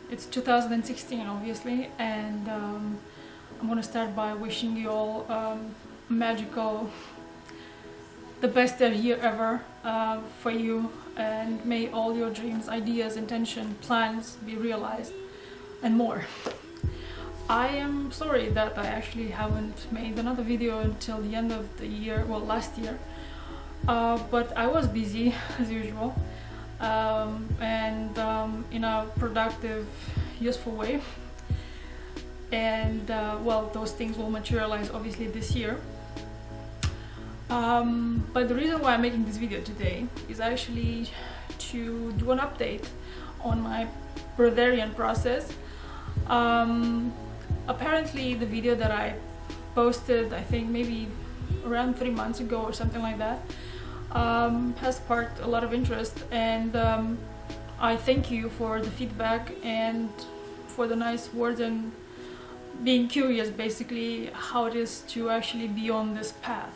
It's 2016 obviously, and I'm gonna start by wishing you all magical, the best year ever for you, and may all your dreams, ideas, intention, plans be realized and more. I am sorry that I actually haven't made another video until the end of the year, well, last year, but I was busy as usual, and in a productive, useful way, and well, those things will materialize obviously this year. But the reason why I'm making this video today is actually to do an update on my breatharian process. Apparently the video that I posted, I think maybe around 3 months ago or something like that, has sparked a lot of interest, and I thank you for the feedback and for the nice words and being curious basically how it is to actually be on this path.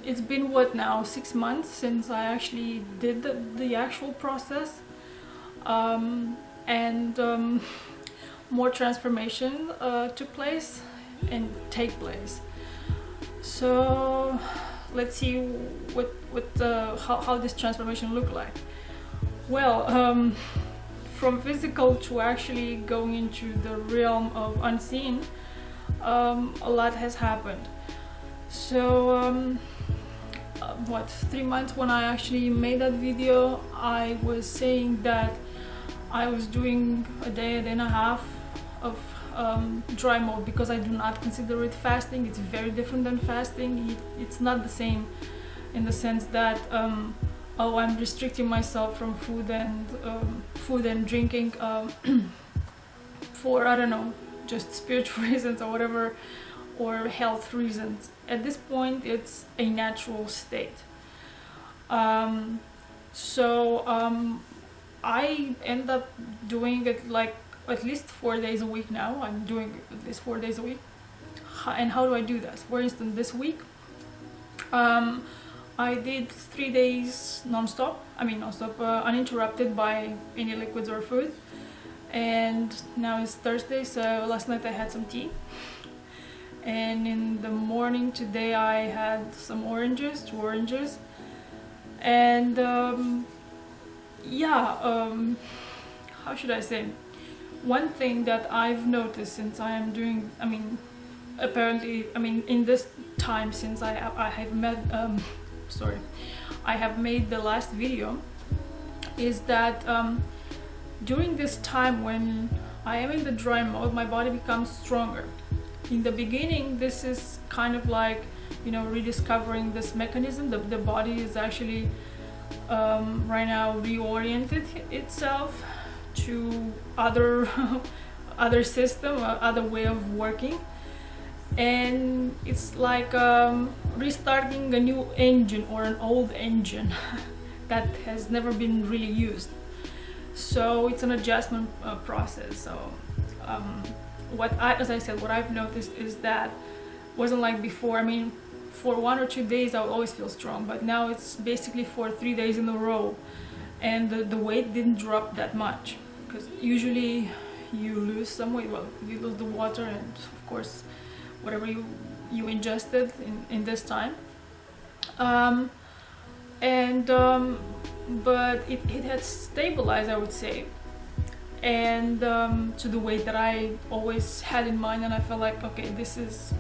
It's been what now, 6 months since I actually did the actual process, and more transformation took place and take place. So let's see how this transformation looked like. Well, from physical to actually going into the realm of unseen, a lot has happened. So what, 3 months when I actually made that video, I was saying that I was doing a day and a half of dry mode, because I do not consider it fasting. It's very different than fasting. It's not the same in the sense that oh, I'm restricting myself from food and drinking for, I don't know, just spiritual reasons or whatever, or health reasons. At this point it's a natural state. I end up doing it like at least 4 days a week now. I'm doing at least 4 days a week. And how do I do this? For instance, this week I did 3 days non-stop, uninterrupted by any liquids or food. And now it's Thursday, so last night I had some tea. And in the morning today I had some oranges, 2 oranges. And how should I say? One thing that I've noticed since I am doing, in this time since I have made the last video, is that during this time when I am in the dry mode, my body becomes stronger. In the beginning, this is kind of like, rediscovering this mechanism. The body is actually right now reoriented itself to other system, other way of working, and it's like restarting a new engine or an old engine that has never been really used. So it's an adjustment process. So as I said, what I've noticed is that wasn't like before. For 1 or 2 days I would always feel strong, but now it's basically for 3 days in a row, and the weight didn't drop that much, because usually you lose some weight. Well, you lose the water and of course whatever you ingested in this time, but it had stabilized, I would say, and to the weight that I always had in mind, and I felt like, okay, this is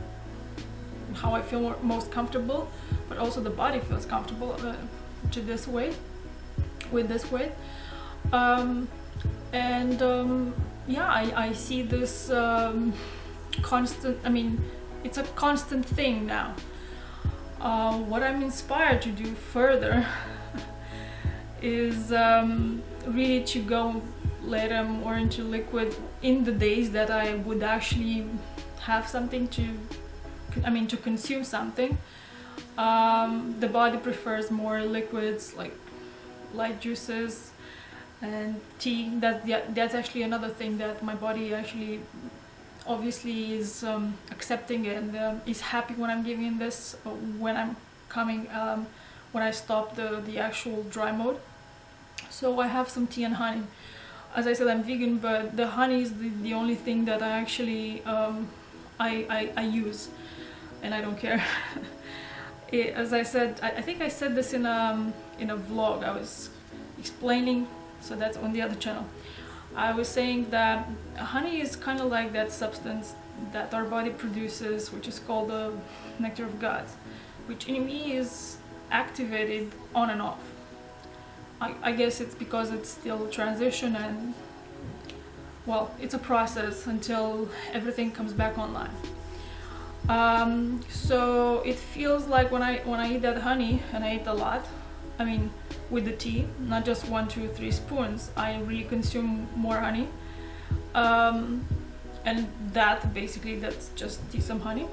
how I feel most comfortable, but also the body feels comfortable to this weight, with this weight. I see this constant, it's a constant thing now. What I'm inspired to do further is really to go later more into liquid in the days that I would actually have something to consume something. The body prefers more liquids like light juices and tea. That's actually another thing that my body actually obviously is accepting and is happy when I'm giving this, when I'm coming, when I stop the actual dry mode. So I have some tea and honey. As I said, I'm vegan, but the honey is the only thing that I actually I use, and I don't care. As I said, I think I said this in a vlog I was explaining, so that's on the other channel. I was saying that honey is kind of like that substance that our body produces, which is called the nectar of gods, which in me is activated on and off. I guess it's because it's still transition, and well, it's a process until everything comes back online. So it feels like when I eat that honey, and I eat a lot, I mean with the tea, not just 1, 2, 3 spoons, I really consume more honey, and that basically, that's just tea, some honey.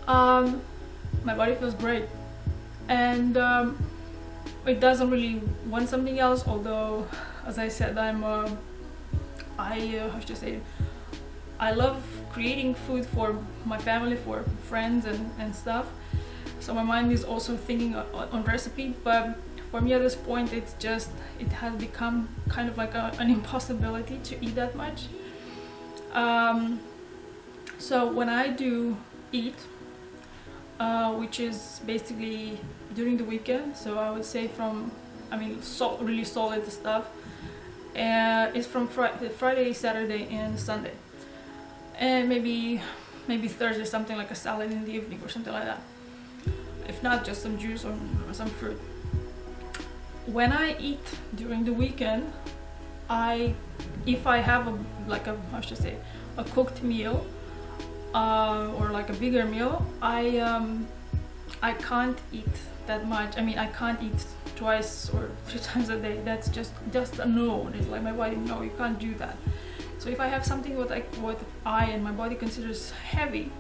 My body feels great, and it doesn't really want something else, although as I said, how should I say, I love creating food for my family, for friends and stuff, so my mind is also thinking on recipe, but for me at this point it has become kind of like an impossibility to eat that much. So when I do eat, which is basically during the weekend, so I would say really solid stuff, it's from Friday, Saturday and Sunday, and maybe Thursday something like a salad in the evening or something like that, if not just some juice or some fruit. When I eat during the weekend, if I have a cooked meal, or like a bigger meal, I can't eat that much. I mean, I can't eat twice or 3 times a day. That's just a no. It's like my body, no, you can't do that. So if I have something what I and my body considers heavy,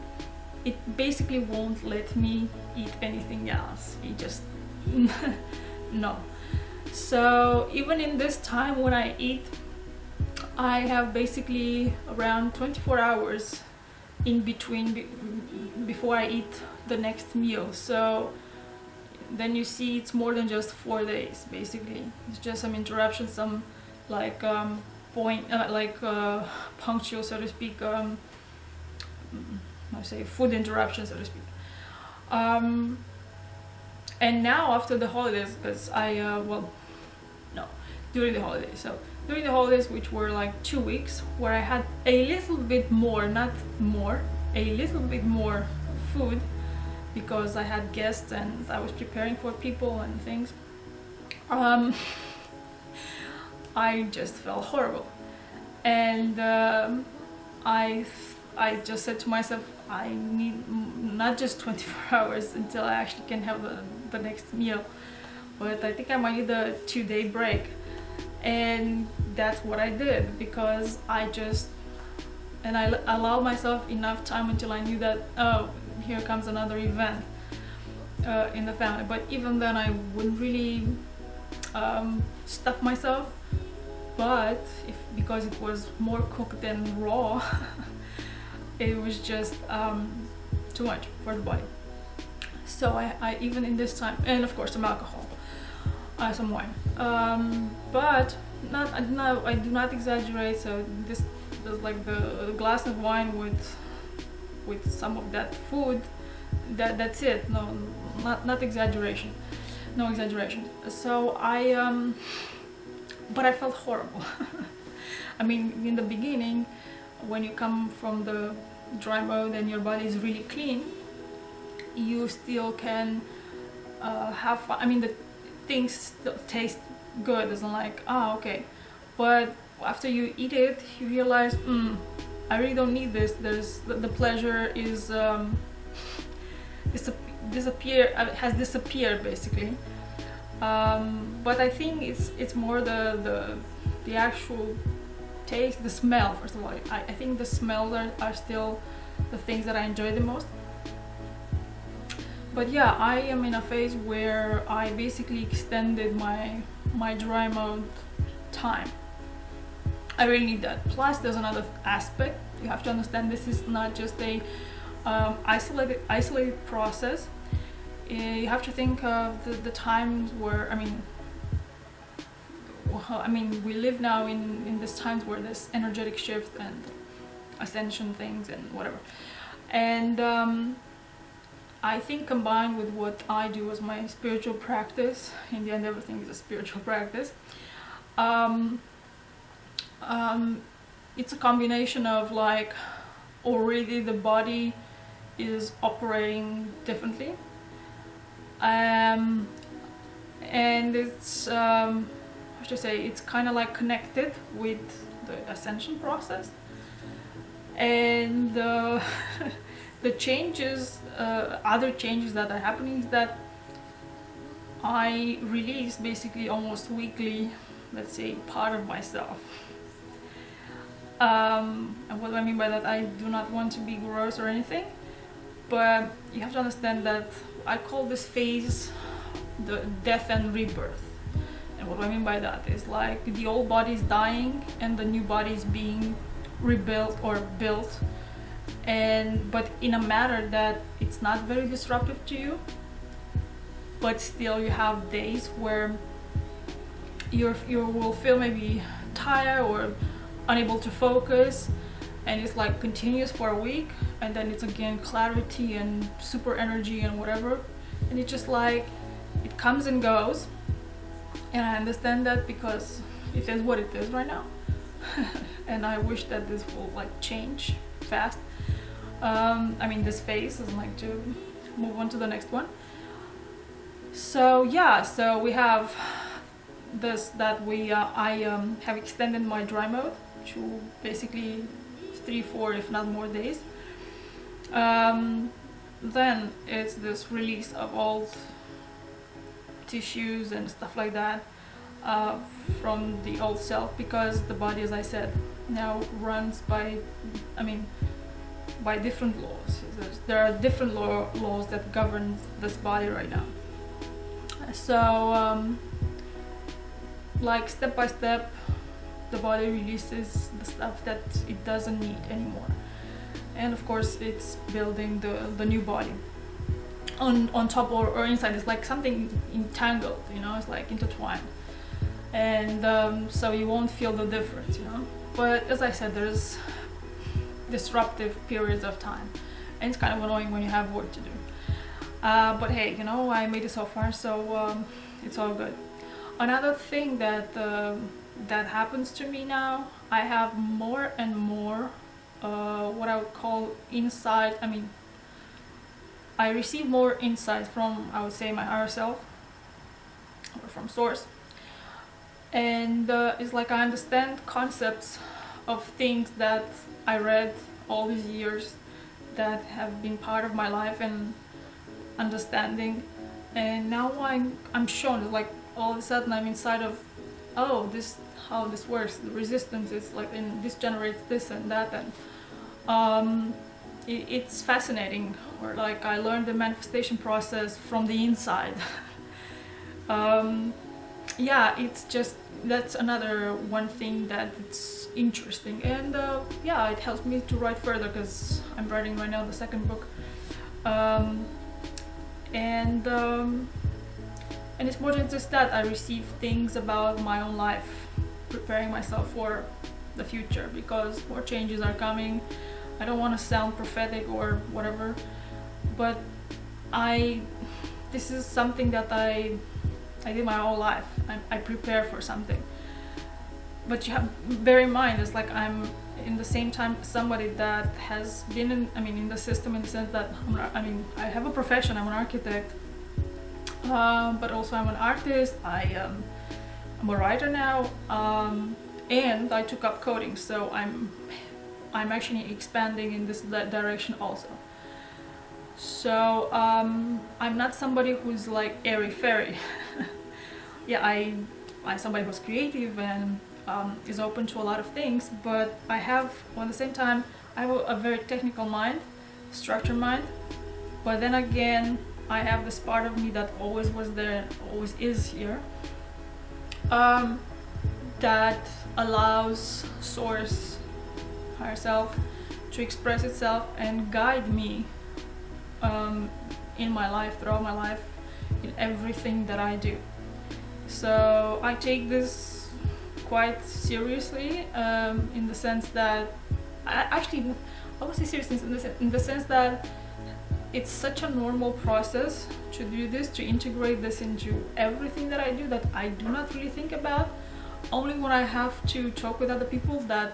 it basically won't let me eat anything else. It just no. So even in this time when I eat, I have basically around 24 hours in between before I eat the next meal. So then you see it's more than just 4 days basically. It's just some interruptions, some like punctual, so to speak, food interruptions, so to speak. And now after the holidays, because during the holidays, so during the holidays, which were like 2 weeks, where I had a little bit more, not more, a little bit more food, because I had guests and I was preparing for people and things, I just felt horrible, and I just said to myself, I need not just 24 hours until I actually can have the next meal, but I think I might need a 2-day break. And that's what I did, because I allowed myself enough time until I knew that, oh, here comes another event in the family. But even then I wouldn't really stuff myself, but because it was more cooked than raw, it was just too much for the body. So I even in this time, and of course some alcohol, some wine, but I do not exaggerate. So this is like the glass of wine with some of that food, that's it. No, not exaggeration, no exaggeration. So but I felt horrible. I mean, in the beginning, when you come from the dry mode and your body is really clean, you still can have fun. I mean, the things still taste good, it's like, oh, okay, but after you eat it, you realize, I really don't need this. The pleasure is has disappeared basically. But I think it's more the actual taste, the smell. First of all, I think the smells are still the things that I enjoy the most. But yeah, I am in a phase where I basically extended my dry mode time. I really need that. Plus there's another aspect. You have to understand, this is not just a isolated process. You have to think of the times where, I mean, I mean, we live now in these times where there's energetic shift and ascension things and whatever. And I think combined with what I do as my spiritual practice, in the end everything is a spiritual practice, it's a combination of like already the body is operating differently, and it's how should I say, it's kind of like connected with the ascension process, and the changes, other changes that are happening is that I release basically almost weekly, let's say, part of myself. And what do I mean by that? I do not want to be gross or anything, but you have to understand that I call this phase the death and rebirth. And what do I mean by that is like the old body is dying and the new body is being rebuilt or built, but in a manner that it's not very disruptive to you, but still you have days where you will feel maybe tired or unable to focus, and it's like continuous for a week, and then it's again clarity and super energy and whatever, and it's just like it comes and goes. And I understand that because it is what it is right now. And I wish that this will like change fast. I mean, this phase is like to move on to the next one. So yeah, so we have this, that I have extended my dry mode to basically 3-4 if not more days. Then it's this release of old tissues and stuff like that from the old self, because the body, as I said, now runs by, I mean, by different laws. There are different laws that govern this body right now. So like step by step the body releases the stuff that it doesn't need anymore, and of course it's building the new body on top or inside. It's like something entangled, you know, it's like intertwined, and so you won't feel the difference, you know. But as I said, there's disruptive periods of time, and it's kind of annoying when you have work to do, but hey, you know, I made it so far, so it's all good. Another thing that that happens to me now, I have more and more what I would call insight. I mean, I receive more insights from, I would say, my higher self or from source, and it's like I understand concepts of things that I read all these years that have been part of my life and understanding, and now I'm shown. It's like all of a sudden I'm inside of, oh, this, how this works, the resistance is like, and this generates this and that, and it's fascinating. Or like I learned the manifestation process from the inside. Yeah, it's just, that's another one thing that it's interesting, and yeah, it helps me to write further, because I'm writing right now the second book, and it's more than just that. I receive things about my own life, preparing myself for the future, because more changes are coming. I don't want to sound prophetic or whatever, but this is something that I did my whole life. I prepare for something, but you have bear in mind, it's like I'm in the same time somebody that has been in, I mean, in the system, in the sense that I have a profession. I'm an architect, but also I'm an artist. I'm a writer now, and I took up coding, so I'm actually expanding in this direction also. So I'm not somebody who's like airy-fairy. Yeah, I'm somebody who's creative and is open to a lot of things, but I have, at the same time, I have a very technical mind, structured mind, but then again, I have this part of me that always was there and always is here, that allows source, higher self, to express itself and guide me in my life, throughout my life, in everything that I do. So I take this quite seriously, in the sense that I would say seriously in the sense that it's such a normal process to do this, to integrate this into everything that I do, that I do not really think about. Only when I have to talk with other people that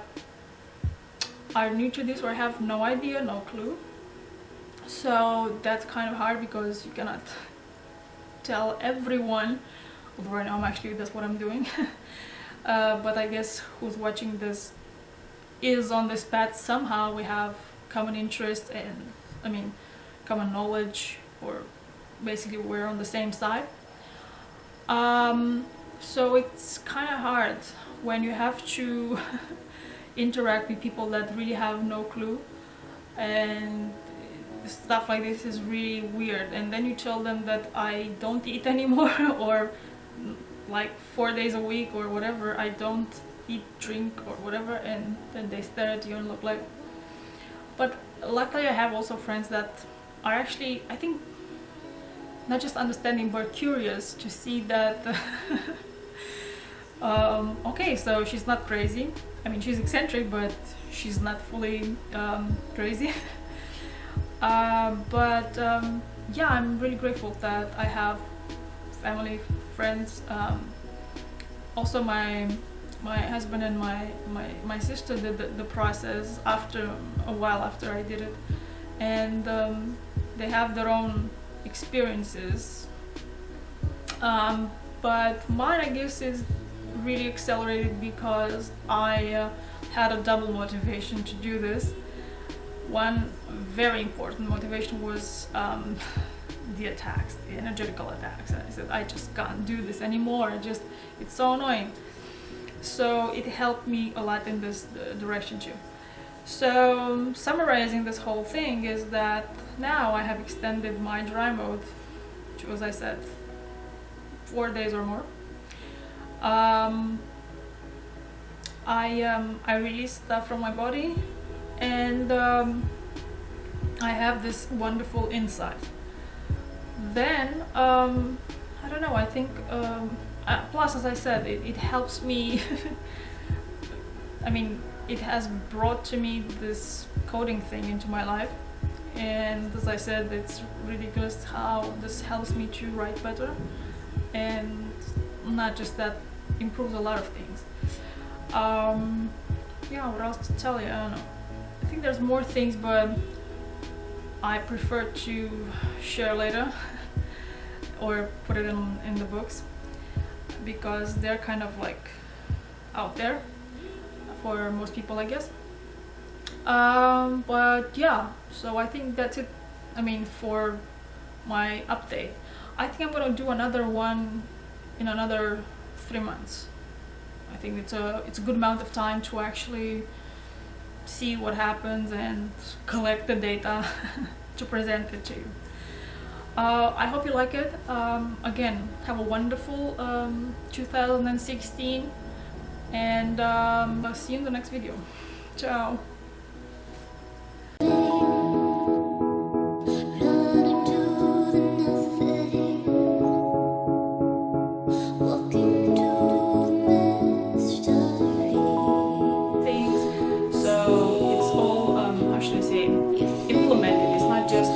are new to this or have no idea, no clue. So that's kind of hard because you cannot tell everyone, although right now that's what I'm doing. But I guess who's watching this is on this path somehow. We have common interest and common knowledge, or basically we're on the same side. So it's kind of hard when you have to interact with people that really have no clue, and stuff like this is really weird. And then you tell them that I don't eat anymore or like 4 days a week or whatever, I don't eat, drink or whatever, and then they stare at you and look like. But luckily I have also friends that are actually, I think, not just understanding but curious to see that okay, so she's not crazy. I mean, she's eccentric, but she's not fully crazy. Yeah, I'm really grateful that I have family, friends. Also my husband and my sister did the process after a while after I did it, and they have their own experiences, but mine, I guess, is really accelerated because I had a double motivation to do this. One very important motivation was the attacks, the energetical attacks. I said, I just can't do this anymore, it's so annoying. So it helped me a lot in this direction too. So summarizing this whole thing is that now I have extended my dry mode to, as I said, 4 days or more. I release stuff from my body, and I have this wonderful insight. Then I don't know, I think plus, as I said, it helps me I mean, it has brought to me this coding thing into my life, and as I said, it's ridiculous how this helps me to write better, and not just that, improves a lot of things. Yeah, what else to tell you? I don't know. I think there's more things, but I prefer to share later or put it in the books, because they're kind of like out there for most people, I guess. But yeah, so I think that's it. I mean, for my update, I think I'm gonna do another one in another 3 months. I think it's a good amount of time to actually see what happens and collect the data to present it to you. I hope you like it. Again, have a wonderful 2016, and I'll see you in the next video. Ciao! Implemented. It's not just